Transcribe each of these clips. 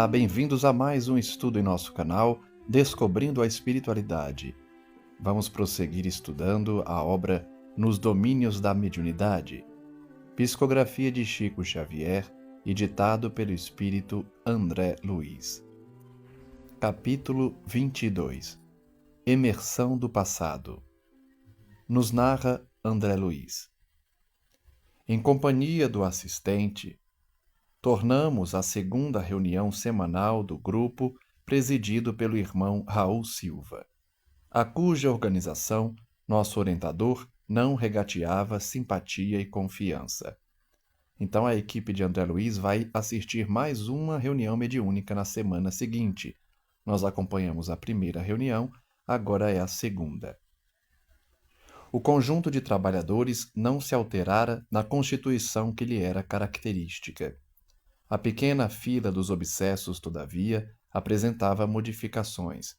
Olá, bem-vindos a mais um estudo em nosso canal Descobrindo a Espiritualidade. Vamos prosseguir estudando a obra Nos Domínios da Mediunidade, psicografia de Chico Xavier e ditado pelo espírito André Luiz. Capítulo 22. Emersão do passado. Nos narra André Luiz. Em companhia do assistente, tornamos a segunda reunião semanal do grupo presidido pelo irmão Raul Silva, a cuja organização nosso orientador não regateava simpatia e confiança. Então a equipe de André Luiz vai assistir mais uma reunião mediúnica na semana seguinte. Nós acompanhamos a primeira reunião, agora é a segunda. O conjunto de trabalhadores não se alterara na constituição que lhe era característica. A pequena fila dos obsessos, todavia, apresentava modificações.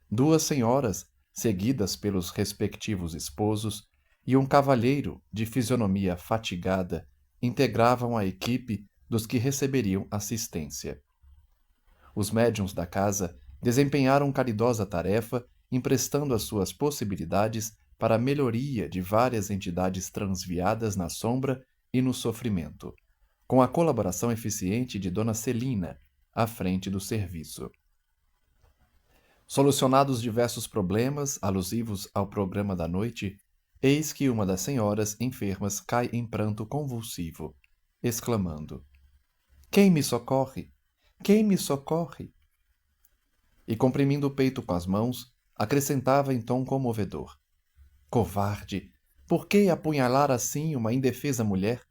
2 senhoras, seguidas pelos respectivos esposos, e um cavalheiro de fisionomia fatigada integravam a equipe dos que receberiam assistência. Os médiuns da casa desempenharam caridosa tarefa, emprestando as suas possibilidades para a melhoria de várias entidades transviadas na sombra e no sofrimento, com a colaboração eficiente de Dona Celina, à frente do serviço. Solucionados diversos problemas alusivos ao programa da noite, eis que uma das senhoras enfermas cai em pranto convulsivo, exclamando: "Quem me socorre? Quem me socorre?" E, comprimindo o peito com as mãos, acrescentava em tom comovedor: "Covarde! Por que apunhalar assim uma indefesa mulher?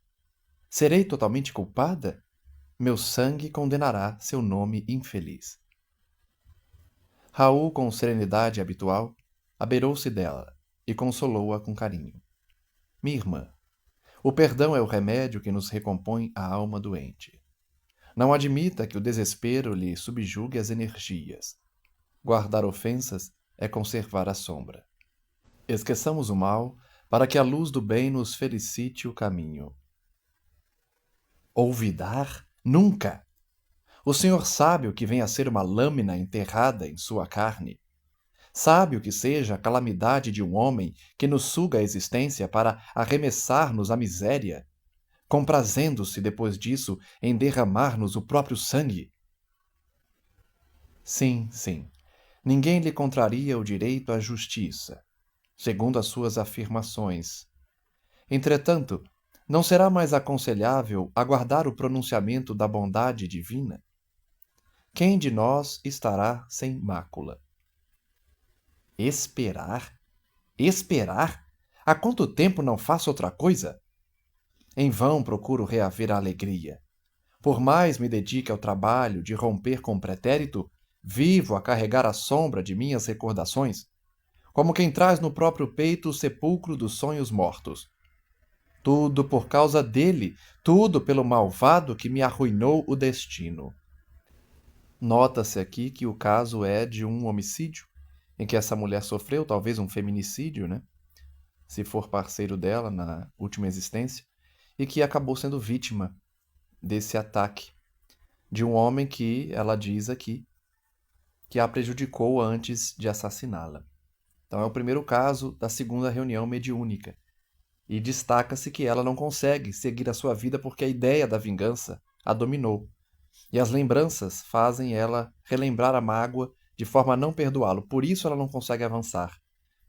Serei totalmente culpada? Meu sangue condenará seu nome infeliz." Raul, com serenidade habitual, abeirou-se dela e consolou-a com carinho. "Minha irmã, o perdão é o remédio que nos recompõe a alma doente. Não admita que o desespero lhe subjugue as energias. Guardar ofensas é conservar a sombra. Esqueçamos o mal para que a luz do bem nos felicite o caminho." "Olvidar? Nunca! O senhor sabe o que vem a ser uma lâmina enterrada em sua carne? Sabe o que seja a calamidade de um homem que nos suga a existência para arremessar-nos à miséria, comprazendo-se depois disso em derramar-nos o próprio sangue?" Sim, sim. Ninguém lhe contraria o direito à justiça, segundo as suas afirmações. Entretanto, não será mais aconselhável aguardar o pronunciamento da bondade divina? Quem de nós estará sem mácula? Esperar? Esperar? Há quanto tempo não faço outra coisa? Em vão procuro reaver a alegria. Por mais me dedique ao trabalho de romper com o pretérito, vivo a carregar a sombra de minhas recordações, como quem traz no próprio peito o sepulcro dos sonhos mortos. Tudo por causa dele, tudo pelo malvado que me arruinou o destino. Nota-se aqui que o caso é de um homicídio, em que essa mulher sofreu, talvez um feminicídio, né? Se for parceiro dela na última existência, e que acabou sendo vítima desse ataque de um homem que ela diz aqui que a prejudicou antes de assassiná-la. Então é o primeiro caso da segunda reunião mediúnica. E destaca-se que ela não consegue seguir a sua vida porque a ideia da vingança a dominou. E as lembranças fazem ela relembrar a mágoa de forma a não perdoá-lo. Por isso ela não consegue avançar.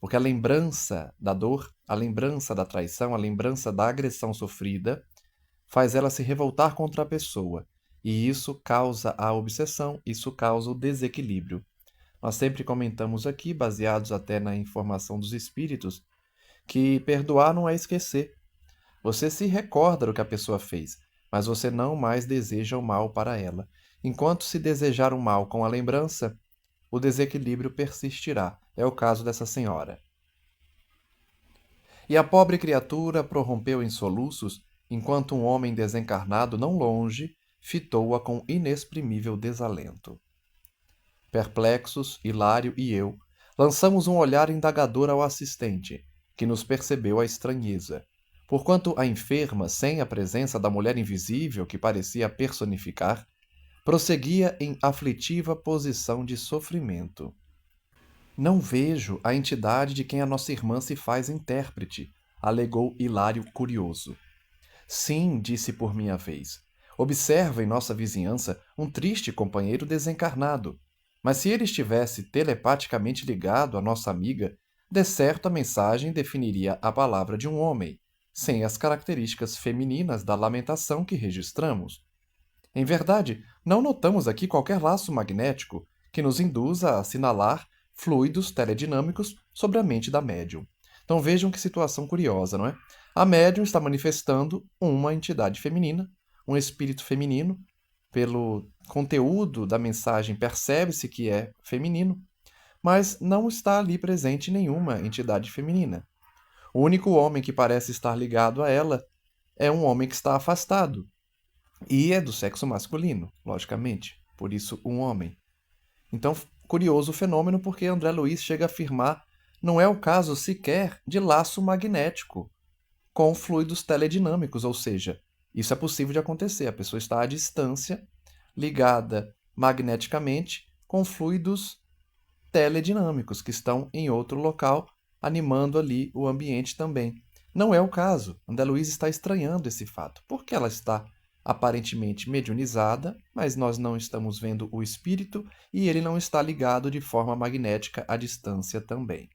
Porque a lembrança da dor, a lembrança da traição, a lembrança da agressão sofrida faz ela se revoltar contra a pessoa. E isso causa a obsessão, isso causa o desequilíbrio. Nós sempre comentamos aqui, baseados até na informação dos espíritos, que perdoar não é esquecer. Você se recorda do que a pessoa fez, mas você não mais deseja o mal para ela. Enquanto se desejar o mal com a lembrança, o desequilíbrio persistirá. É o caso dessa senhora. E a pobre criatura prorrompeu em soluços, enquanto um homem desencarnado não longe fitou-a com inexprimível desalento. Perplexos, Hilário e eu lançamos um olhar indagador ao assistente, que nos percebeu a estranheza, porquanto a enferma, sem a presença da mulher invisível que parecia personificar, prosseguia em aflitiva posição de sofrimento. Não vejo a entidade de quem a nossa irmã se faz intérprete, alegou Hilário curioso. Sim, disse por minha vez. Observa em nossa vizinhança um triste companheiro desencarnado. Mas se ele estivesse telepaticamente ligado à nossa amiga, de certo a mensagem definiria a palavra de um homem, sem as características femininas da lamentação que registramos. Em verdade, não notamos aqui qualquer laço magnético que nos induza a assinalar fluidos teledinâmicos sobre a mente da médium. Então vejam que situação curiosa, não é? A médium está manifestando uma entidade feminina, um espírito feminino. Pelo conteúdo da mensagem percebe-se que é feminino, mas não está ali presente nenhuma entidade feminina. O único homem que parece estar ligado a ela é um homem que está afastado, e é do sexo masculino, logicamente, por isso um homem. Então, curioso o fenômeno, porque André Luiz chega a afirmar não é o caso sequer de laço magnético com fluidos teledinâmicos, ou seja, isso é possível de acontecer. A pessoa está à distância, ligada magneticamente com fluidos teledinâmicos que estão em outro local, animando ali o ambiente também. Não é o caso. André Luiz está estranhando esse fato. Por que ela está aparentemente mediunizada, mas nós não estamos vendo o espírito e ele não está ligado de forma magnética à distância também?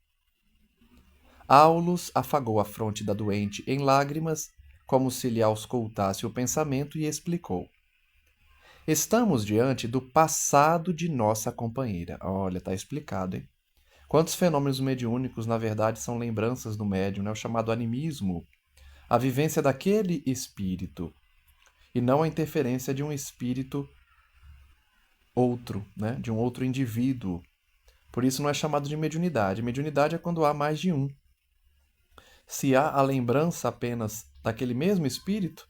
Aulus afagou a fronte da doente em lágrimas, como se lhe auscultasse o pensamento, e explicou. Estamos diante do passado de nossa companheira. Olha, está explicado, hein? Quantos fenômenos mediúnicos, na verdade, são lembranças do médium, né? O chamado animismo, a vivência daquele espírito, e não a interferência de um espírito outro, né? De um outro indivíduo. Por isso não é chamado de mediunidade. Mediunidade é quando há mais de um. Se há a lembrança apenas daquele mesmo espírito,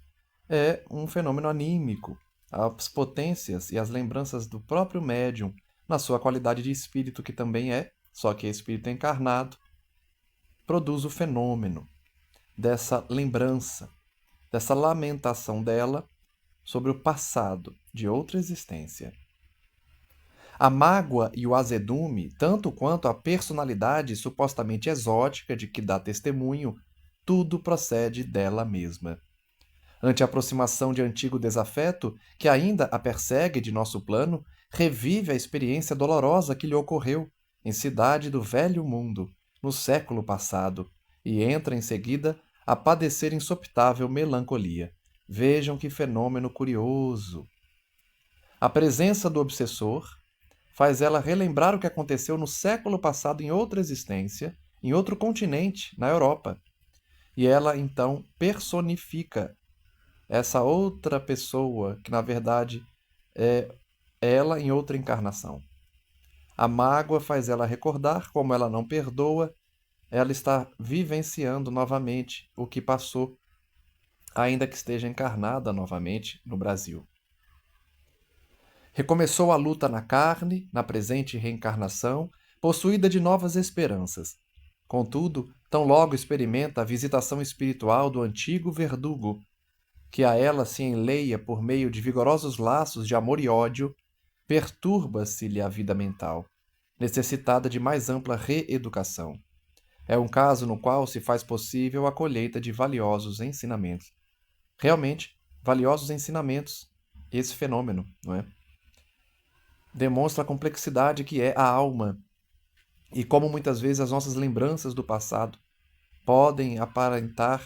é um fenômeno anímico. As potências e as lembranças do próprio médium, na sua qualidade de espírito, que também é, só que é espírito encarnado, produz o fenômeno dessa lembrança, dessa lamentação dela sobre o passado de outra existência. A mágoa e o azedume, tanto quanto a personalidade supostamente exótica de que dá testemunho, tudo procede dela mesma. Ante a aproximação de antigo desafeto, que ainda a persegue de nosso plano, revive a experiência dolorosa que lhe ocorreu em cidade do velho mundo, no século passado, e entra em seguida a padecer insopitável melancolia. Vejam que fenômeno curioso! A presença do obsessor faz ela relembrar o que aconteceu no século passado em outra existência, em outro continente, na Europa. E ela, então, personifica essa outra pessoa, que na verdade é ela em outra encarnação. A mágoa faz ela recordar, como ela não perdoa, ela está vivenciando novamente o que passou, ainda que esteja encarnada novamente no Brasil. Recomeçou a luta na carne, na presente reencarnação, possuída de novas esperanças. Contudo, tão logo experimenta a visitação espiritual do antigo verdugo, que a ela se enleia por meio de vigorosos laços de amor e ódio, perturba-se-lhe a vida mental, necessitada de mais ampla reeducação. É um caso no qual se faz possível a colheita de valiosos ensinamentos. Realmente, valiosos ensinamentos, esse fenômeno, não é? Demonstra a complexidade que é a alma e como muitas vezes as nossas lembranças do passado podem aparentar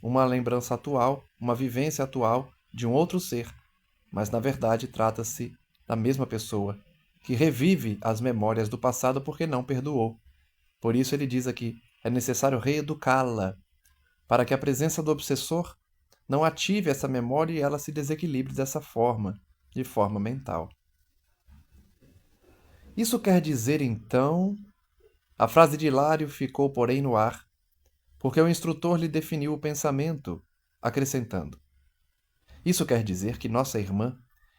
uma lembrança atual, uma vivência atual de um outro ser, mas na verdade trata-se da mesma pessoa que revive as memórias do passado porque não perdoou. Por isso ele diz aqui, é necessário reeducá-la, para que a presença do obsessor não ative essa memória e ela se desequilibre dessa forma, de forma mental. Isso quer dizer, então... A frase de Hilário ficou, porém, no ar, porque o instrutor lhe definiu o pensamento, acrescentando. Isso quer dizer que nossa irmã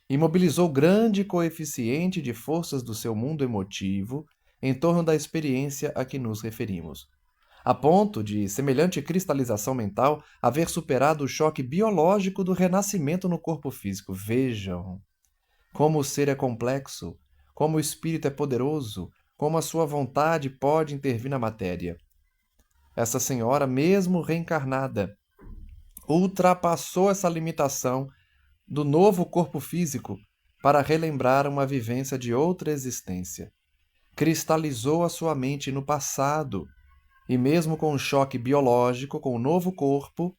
imobilizou grande coeficiente de forças do seu mundo emotivo em torno da experiência a que nos referimos, a ponto de semelhante cristalização mental haver superado o choque biológico do renascimento no corpo físico. Vejam, como o ser é complexo, como o espírito é poderoso, como a sua vontade pode intervir na matéria. Essa senhora, mesmo reencarnada, ultrapassou essa limitação do novo corpo físico para relembrar uma vivência de outra existência. Cristalizou a sua mente no passado e, mesmo com um choque biológico com o novo corpo,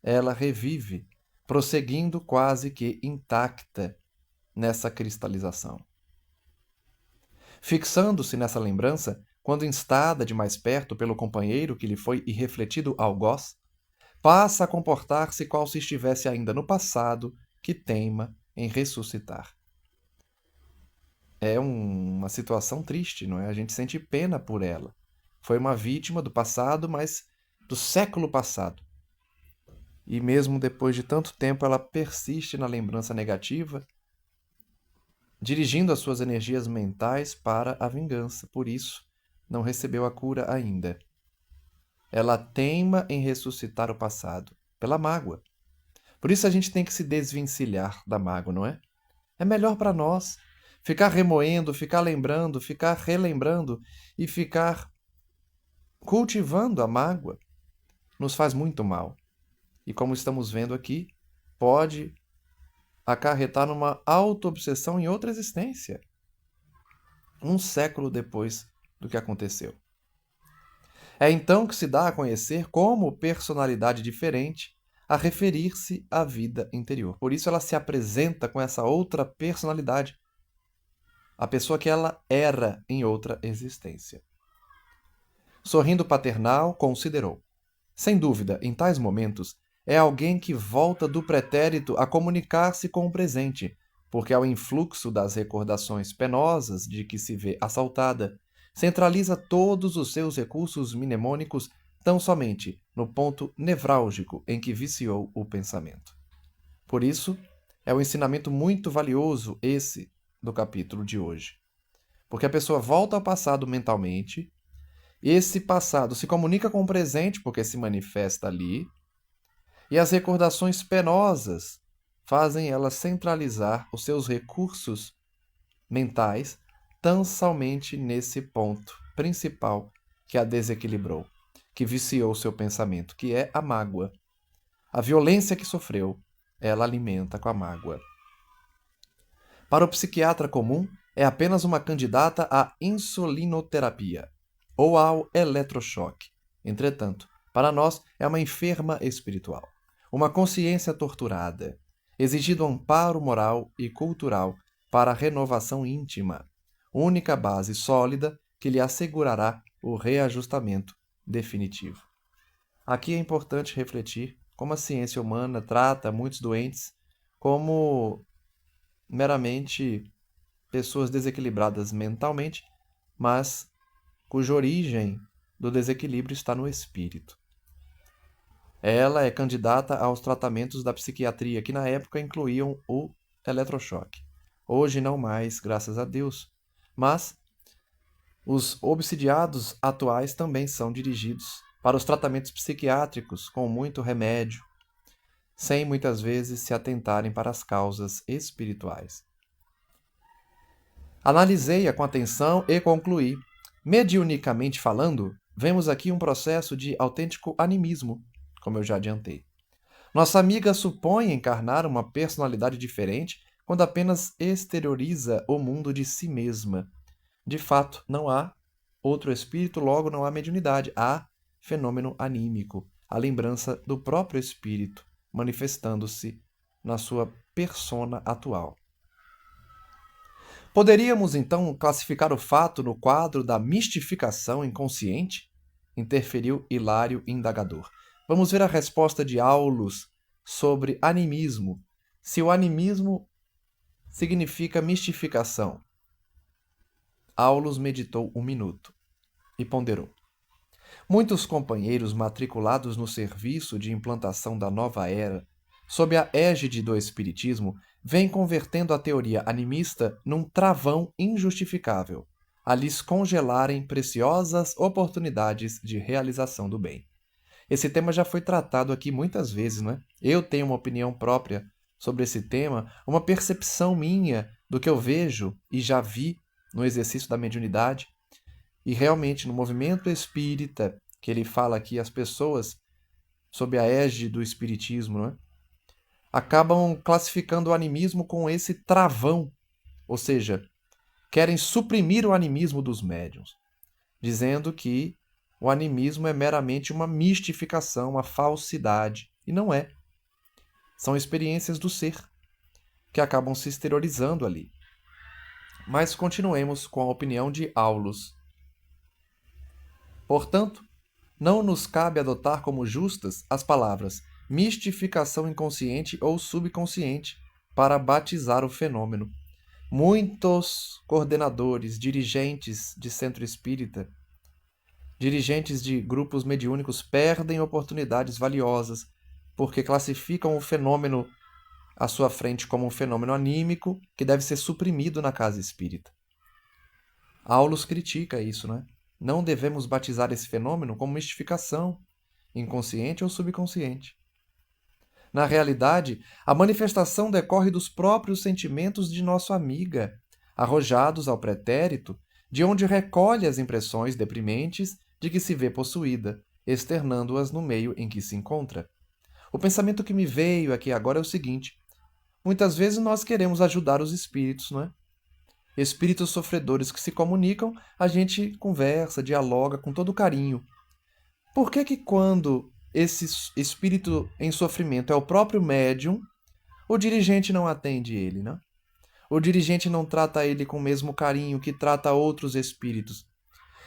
ela revive, prosseguindo quase que intacta nessa cristalização. Fixando-se nessa lembrança, quando instada de mais perto pelo companheiro que lhe foi irrefletido algoz, passa a comportar-se qual se estivesse ainda no passado, que teima em ressuscitar. É uma situação triste, não é? A gente sente pena por ela. Foi uma vítima do passado, mas do século passado. E mesmo depois de tanto tempo, ela persiste na lembrança negativa, dirigindo as suas energias mentais para a vingança. Por isso, não recebeu a cura ainda. Ela teima em ressuscitar o passado, pela mágoa. Por isso a gente tem que se desvencilhar da mágoa, não é? É melhor para nós ficar remoendo, ficar lembrando, ficar relembrando e ficar cultivando a mágoa. Nos faz muito mal. E como estamos vendo aqui, pode acarretar numa auto-obsessão em outra existência, um século depois do que aconteceu. É então que se dá a conhecer como personalidade diferente a referir-se à vida interior. Por isso ela se apresenta com essa outra personalidade, a pessoa que ela era em outra existência. Sorrindo paternal, considerou: sem dúvida, em tais momentos, é alguém que volta do pretérito a comunicar-se com o presente, porque ao influxo das recordações penosas de que se vê assaltada, centraliza todos os seus recursos mnemônicos tão somente no ponto nevrálgico em que viciou o pensamento. Por isso, é um ensinamento muito valioso esse do capítulo de hoje. Porque a pessoa volta ao passado mentalmente, esse passado se comunica com o presente porque se manifesta ali, e as recordações penosas fazem ela centralizar os seus recursos mentais tão somente nesse ponto principal que a desequilibrou, que viciou seu pensamento, que é a mágoa. A violência que sofreu, ela alimenta com a mágoa. Para o psiquiatra comum, é apenas uma candidata à insulinoterapia ou ao eletrochoque. Entretanto, para nós, é uma enferma espiritual, uma consciência torturada, exigindo amparo moral e cultural para a renovação íntima, única base sólida que lhe assegurará o reajustamento definitivo. Aqui é importante refletir como a ciência humana trata muitos doentes como meramente pessoas desequilibradas mentalmente, mas cuja origem do desequilíbrio está no espírito. Ela é candidata aos tratamentos da psiquiatria, que na época incluíam o eletrochoque. Hoje não mais, graças a Deus. Mas os obsidiados atuais também são dirigidos para os tratamentos psiquiátricos com muito remédio, sem muitas vezes se atentarem para as causas espirituais. Analisei-a com atenção e concluí. Mediunicamente falando, vemos aqui um processo de autêntico animismo, como eu já adiantei. Nossa amiga supõe encarnar uma personalidade diferente quando apenas exterioriza o mundo de si mesma. De fato, não há outro espírito, logo não há mediunidade. Há fenômeno anímico, a lembrança do próprio espírito manifestando-se na sua persona atual. Poderíamos, então, classificar o fato no quadro da mistificação inconsciente? Interferiu Hilário indagador. Vamos ver a resposta de Aulus sobre animismo. Se o animismo significa mistificação. Aulus meditou 1 minuto e ponderou. Muitos companheiros matriculados no serviço de implantação da nova era, sob a égide do espiritismo, vêm convertendo a teoria animista num travão injustificável, a lhes congelarem preciosas oportunidades de realização do bem. Esse tema já foi tratado aqui muitas vezes, não é? Eu tenho uma opinião própria sobre esse tema, uma percepção minha do que eu vejo e já vi no exercício da mediunidade, e realmente no movimento espírita, que ele fala aqui, as pessoas, sob a égide do espiritismo, né, acabam classificando o animismo com esse travão, ou seja, querem suprimir o animismo dos médiuns, dizendo que o animismo é meramente uma mistificação, uma falsidade, e não é. São experiências do ser que acabam se exteriorizando ali. Mas continuemos com a opinião de Aulus. Portanto, não nos cabe adotar como justas as palavras mistificação inconsciente ou subconsciente para batizar o fenômeno. Muitos coordenadores, dirigentes de centro espírita, dirigentes de grupos mediúnicos perdem oportunidades valiosas porque classificam o fenômeno à sua frente como um fenômeno anímico que deve ser suprimido na casa espírita. Aulus critica isso, né? Não devemos batizar esse fenômeno como mistificação, inconsciente ou subconsciente. Na realidade, a manifestação decorre dos próprios sentimentos de nossa amiga, arrojados ao pretérito, de onde recolhe as impressões deprimentes de que se vê possuída, externando-as no meio em que se encontra. O pensamento que me veio aqui agora é o seguinte: muitas vezes nós queremos ajudar os espíritos, não é? Espíritos sofredores que se comunicam, a gente conversa, dialoga com todo carinho. Por que que quando esse espírito em sofrimento é o próprio médium, o dirigente não atende ele, né? O dirigente não trata ele com o mesmo carinho que trata outros espíritos.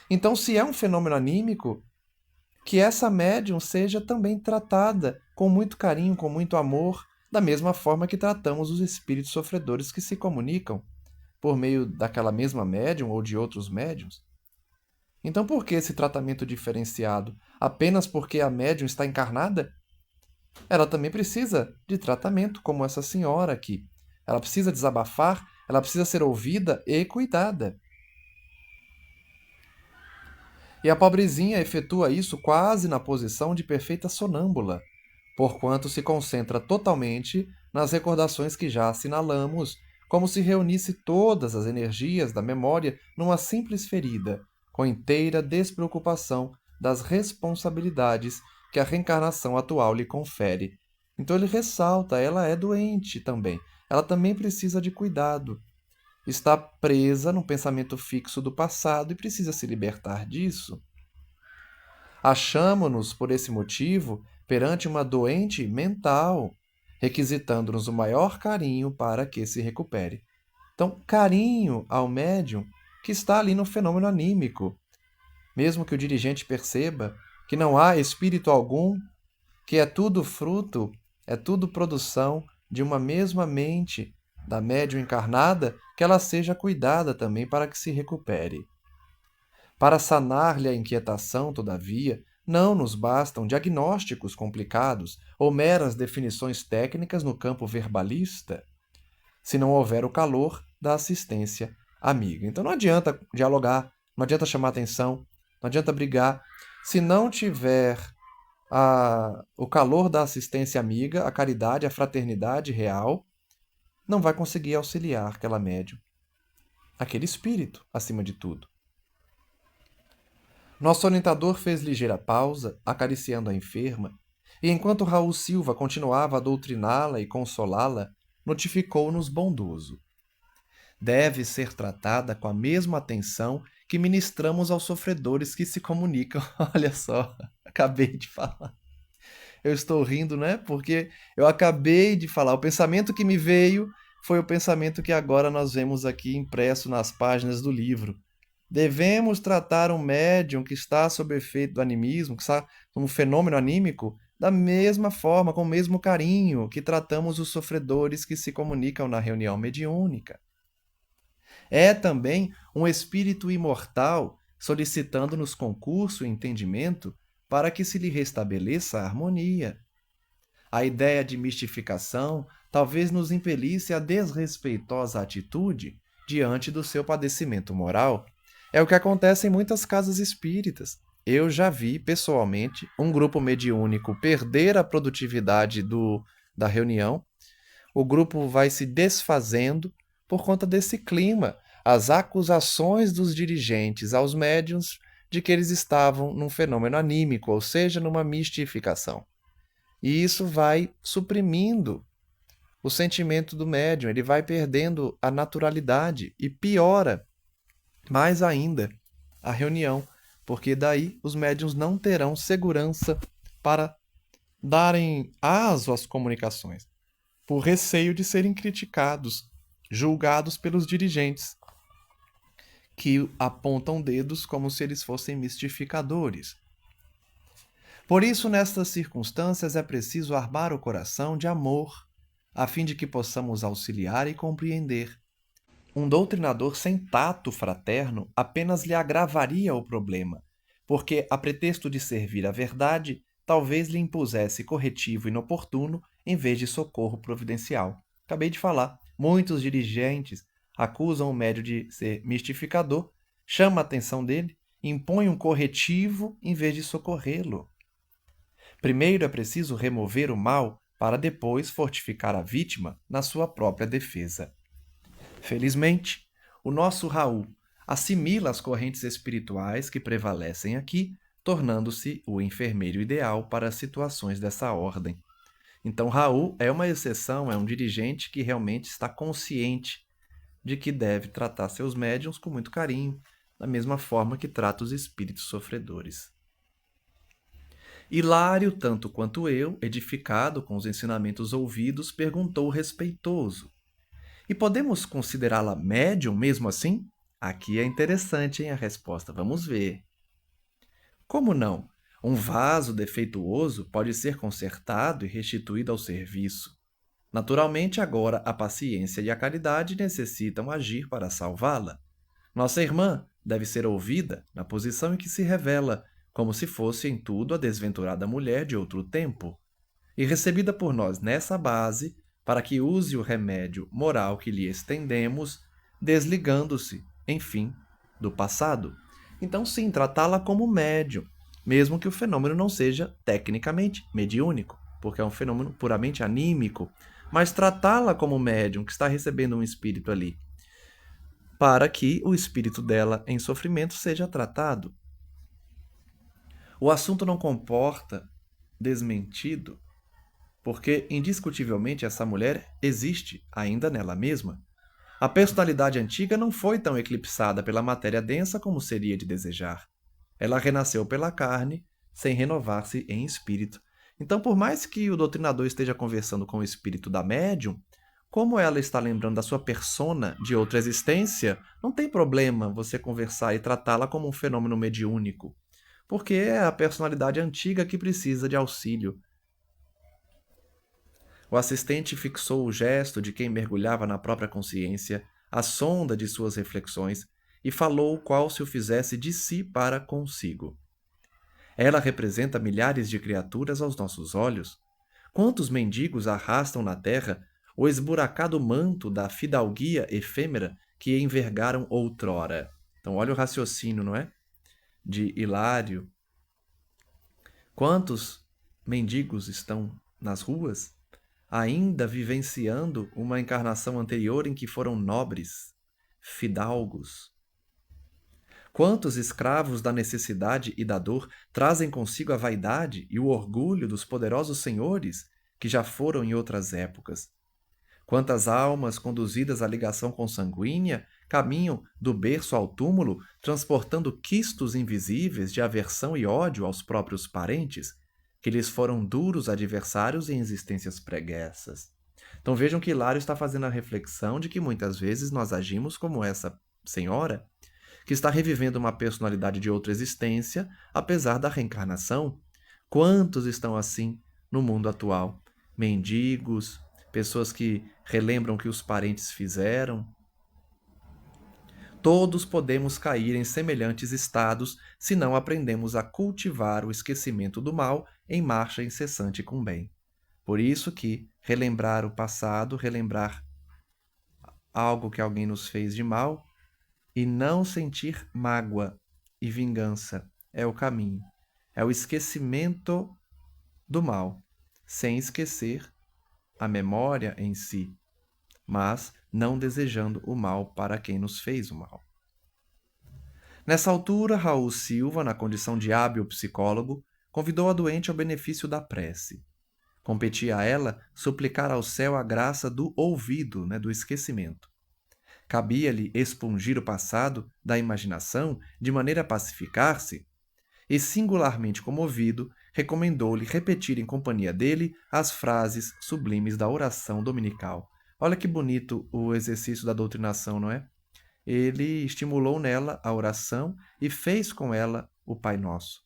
Então, se é um fenômeno anímico, que essa médium seja também tratada com muito carinho, com muito amor, da mesma forma que tratamos os espíritos sofredores que se comunicam por meio daquela mesma médium ou de outros médiums. Então, por que esse tratamento diferenciado? Apenas porque a médium está encarnada? Ela também precisa de tratamento, como essa senhora aqui. Ela precisa desabafar, ela precisa ser ouvida e cuidada. E a pobrezinha efetua isso quase na posição de perfeita sonâmbula, porquanto se concentra totalmente nas recordações que já assinalamos, como se reunisse todas as energias da memória numa simples ferida, com inteira despreocupação das responsabilidades que a reencarnação atual lhe confere. Então ele ressalta, ela é doente também, ela também precisa de cuidado. Está presa no pensamento fixo do passado e precisa se libertar disso. Achamo-nos, por esse motivo, perante uma doente mental, requisitando-nos o maior carinho para que se recupere. Então, carinho ao médium que está ali no fenômeno anímico. Mesmo que o dirigente perceba que não há espírito algum, que é tudo fruto, é tudo produção de uma mesma mente da médium encarnada, que ela seja cuidada também para que se recupere. Para sanar-lhe a inquietação, todavia, não nos bastam diagnósticos complicados ou meras definições técnicas no campo verbalista, se não houver o calor da assistência amiga. Então não adianta dialogar, não adianta chamar atenção, não adianta brigar, se não tiver o calor da assistência amiga, a caridade, a fraternidade real, não vai conseguir auxiliar aquela médium, aquele espírito, acima de tudo. Nosso orientador fez ligeira pausa, acariciando a enferma, e enquanto Raul Silva continuava a doutriná-la e consolá-la, notificou-nos bondoso. Deve ser tratada com a mesma atenção que ministramos aos sofredores que se comunicam. Olha só, acabei de falar. Eu estou rindo, né? Porque eu acabei de falar. O pensamento que me veio foi o pensamento que agora nós vemos aqui impresso nas páginas do livro. Devemos tratar um médium que está sob efeito do animismo, que está como um fenômeno anímico, da mesma forma, com o mesmo carinho que tratamos os sofredores que se comunicam na reunião mediúnica. É também um espírito imortal solicitando-nos concurso e entendimento para que se lhe restabeleça a harmonia. A ideia de mistificação talvez nos impelisse a desrespeitosa atitude diante do seu padecimento moral. É o que acontece em muitas casas espíritas. Eu já vi, pessoalmente, um grupo mediúnico perder a produtividade da reunião. O grupo vai se desfazendo por conta desse clima, as acusações dos dirigentes aos médiuns de que eles estavam num fenômeno anímico, ou seja, numa mistificação. E isso vai suprimindo o sentimento do médium, ele vai perdendo a naturalidade e piora mais ainda a reunião, porque daí os médiuns não terão segurança para darem aso às comunicações, por receio de serem criticados, julgados pelos dirigentes, que apontam dedos como se eles fossem mistificadores. Por isso, nestas circunstâncias, é preciso armar o coração de amor, a fim de que possamos auxiliar e compreender. Um doutrinador sem tato fraterno apenas lhe agravaria o problema, porque, a pretexto de servir à verdade, talvez lhe impusesse corretivo inoportuno em vez de socorro providencial. Acabei de falar, muitos dirigentes acusam o médium de ser mistificador, chama a atenção dele, impõe um corretivo em vez de socorrê-lo. Primeiro é preciso remover o mal para depois fortificar a vítima na sua própria defesa. Felizmente, o nosso Raul assimila as correntes espirituais que prevalecem aqui, tornando-se o enfermeiro ideal para situações dessa ordem. Então, Raul é uma exceção, é um dirigente que realmente está consciente de que deve tratar seus médiuns com muito carinho, da mesma forma que trata os espíritos sofredores. Hilário, tanto quanto eu, edificado com os ensinamentos ouvidos, perguntou respeitoso: e podemos considerá-la médium mesmo assim? Aqui é interessante, hein, a resposta. Vamos ver. Como não? Um vaso defeituoso pode ser consertado e restituído ao serviço. Naturalmente, agora a paciência e a caridade necessitam agir para salvá-la. Nossa irmã deve ser ouvida na posição em que se revela, como se fosse em tudo a desventurada mulher de outro tempo, e recebida por nós nessa base, para que use o remédio moral que lhe estendemos, desligando-se, enfim, do passado. Então, sim, tratá-la como médium, mesmo que o fenômeno não seja tecnicamente mediúnico, porque é um fenômeno puramente anímico, mas tratá-la como médium que está recebendo um espírito ali, para que o espírito dela em sofrimento seja tratado. O assunto não comporta desmentido, porque indiscutivelmente essa mulher existe ainda nela mesma. A personalidade antiga não foi tão eclipsada pela matéria densa como seria de desejar. Ela renasceu pela carne, sem renovar-se em espírito. Então, por mais que o doutrinador esteja conversando com o espírito da médium, como ela está lembrando da sua persona de outra existência, não tem problema você conversar e tratá-la como um fenômeno mediúnico, porque é a personalidade antiga que precisa de auxílio. O assistente fixou o gesto de quem mergulhava na própria consciência, a sonda de suas reflexões, e falou qual se o fizesse de si para consigo. Ela representa milhares de criaturas aos nossos olhos. Quantos mendigos arrastam na terra o esburacado manto da fidalguia efêmera que envergaram outrora? Então, olha o raciocínio, não é? De Hilário. Quantos mendigos estão nas ruas, ainda vivenciando uma encarnação anterior em que foram nobres, fidalgos? Quantos escravos da necessidade e da dor trazem consigo a vaidade e o orgulho dos poderosos senhores que já foram em outras épocas? Quantas almas conduzidas à ligação consanguínea caminham do berço ao túmulo, transportando quistos invisíveis de aversão e ódio aos próprios parentes, que lhes foram duros adversários em existências preguiças? Então vejam que Hilário está fazendo a reflexão de que muitas vezes nós agimos como essa senhora, que está revivendo uma personalidade de outra existência, apesar da reencarnação. Quantos estão assim no mundo atual? Mendigos, pessoas que relembram o que os parentes fizeram. Todos podemos cair em semelhantes estados se não aprendemos a cultivar o esquecimento do mal em marcha incessante com bem. Por isso que relembrar o passado, relembrar algo que alguém nos fez de mal e não sentir mágoa e vingança é o caminho. É o esquecimento do mal, sem esquecer a memória em si, mas não desejando o mal para quem nos fez o mal. Nessa altura, Raul Silva, na condição de hábil psicólogo, convidou a doente ao benefício da prece. Competia a ela suplicar ao céu a graça do ouvido, do esquecimento. Cabia-lhe expungir o passado da imaginação de maneira a pacificar-se, e, singularmente comovido, recomendou-lhe repetir em companhia dele as frases sublimes da oração dominical. Olha que bonito o exercício da doutrinação, não é? Ele estimulou nela a oração e fez com ela o Pai Nosso.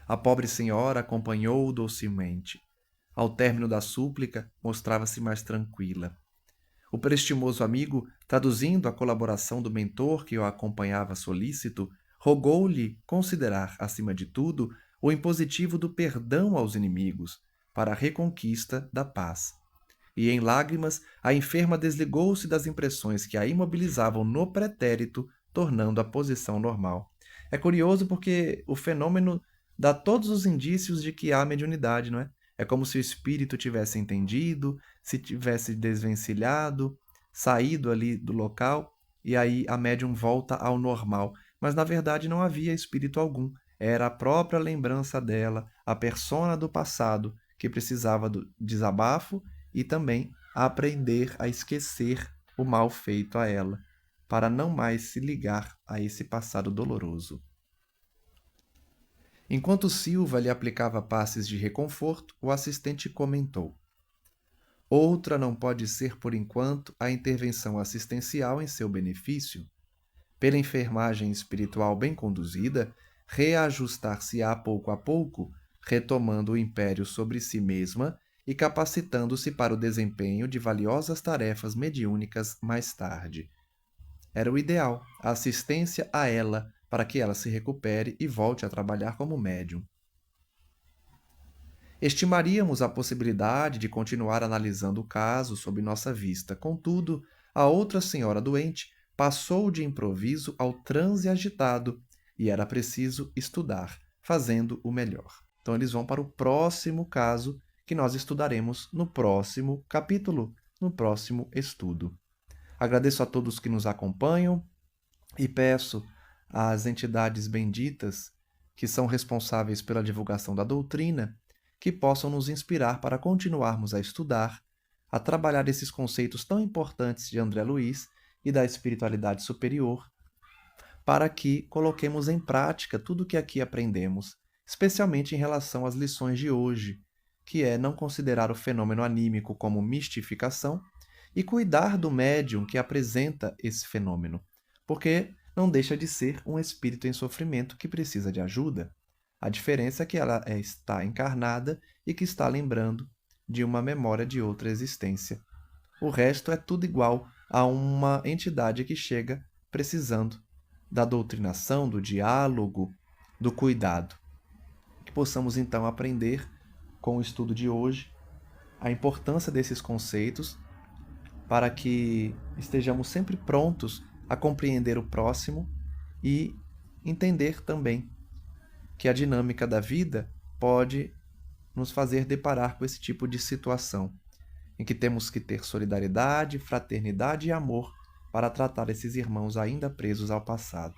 A pobre senhora acompanhou-o docilmente. Ao término da súplica, mostrava-se mais tranquila. O prestimoso amigo, traduzindo a colaboração do mentor que o acompanhava solícito, rogou-lhe considerar, acima de tudo, o impositivo do perdão aos inimigos, para a reconquista da paz. E, em lágrimas, a enferma desligou-se das impressões que a imobilizavam no pretérito, tornando a posição normal. É curioso porque o fenômeno dá todos os indícios de que há mediunidade, não é? É como se o espírito tivesse entendido, se tivesse desvencilhado, saído ali do local, e aí a médium volta ao normal. Mas, na verdade, não havia espírito algum. Era a própria lembrança dela, a persona do passado, que precisava do desabafo e também aprender a esquecer o mal feito a ela, para não mais se ligar a esse passado doloroso. Enquanto Silva lhe aplicava passes de reconforto, o assistente comentou: outra não pode ser, por enquanto, a intervenção assistencial em seu benefício. Pela enfermagem espiritual bem conduzida, reajustar-se-á pouco a pouco, retomando o império sobre si mesma e capacitando-se para o desempenho de valiosas tarefas mediúnicas mais tarde. Era o ideal, a assistência a ela, para que ela se recupere e volte a trabalhar como médium. Estimaríamos a possibilidade de continuar analisando o caso sob nossa vista. Contudo, a outra senhora doente passou de improviso ao transe agitado e era preciso estudar, fazendo o melhor. Então, eles vão para o próximo caso que nós estudaremos no próximo capítulo, no próximo estudo. Agradeço a todos que nos acompanham e peço às entidades benditas que são responsáveis pela divulgação da doutrina que possam nos inspirar para continuarmos a estudar, a trabalhar esses conceitos tão importantes de André Luiz e da espiritualidade superior, para que coloquemos em prática tudo o que aqui aprendemos, especialmente em relação às lições de hoje, que é não considerar o fenômeno anímico como mistificação e cuidar do médium que apresenta esse fenômeno, porque não deixa de ser um espírito em sofrimento que precisa de ajuda. A diferença é que ela está encarnada e que está lembrando de uma memória de outra existência. O resto é tudo igual a uma entidade que chega precisando da doutrinação, do diálogo, do cuidado. Que possamos então aprender com o estudo de hoje a importância desses conceitos para que estejamos sempre prontos a compreender o próximo e entender também que a dinâmica da vida pode nos fazer deparar com esse tipo de situação, em que temos que ter solidariedade, fraternidade e amor para tratar esses irmãos ainda presos ao passado.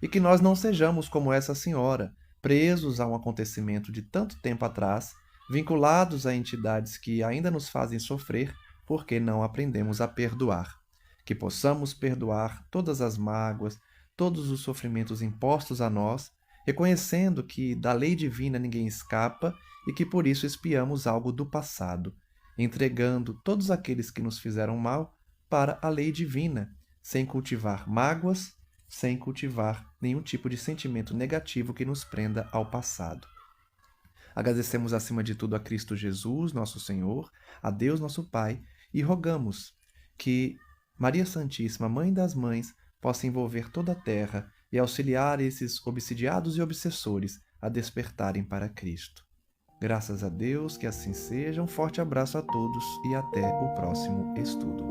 E que nós não sejamos como essa senhora, presos a um acontecimento de tanto tempo atrás, vinculados a entidades que ainda nos fazem sofrer porque não aprendemos a perdoar. Que possamos perdoar todas as mágoas, todos os sofrimentos impostos a nós, reconhecendo que da lei divina ninguém escapa e que por isso espiamos algo do passado, entregando todos aqueles que nos fizeram mal para a lei divina, sem cultivar mágoas, sem cultivar nenhum tipo de sentimento negativo que nos prenda ao passado. Agradecemos acima de tudo a Cristo Jesus, nosso Senhor, a Deus nosso Pai, e rogamos que Maria Santíssima, Mãe das Mães, possa envolver toda a terra e auxiliar esses obsidiados e obsessores a despertarem para Cristo. Graças a Deus, que assim seja. Um forte abraço a todos e até o próximo estudo.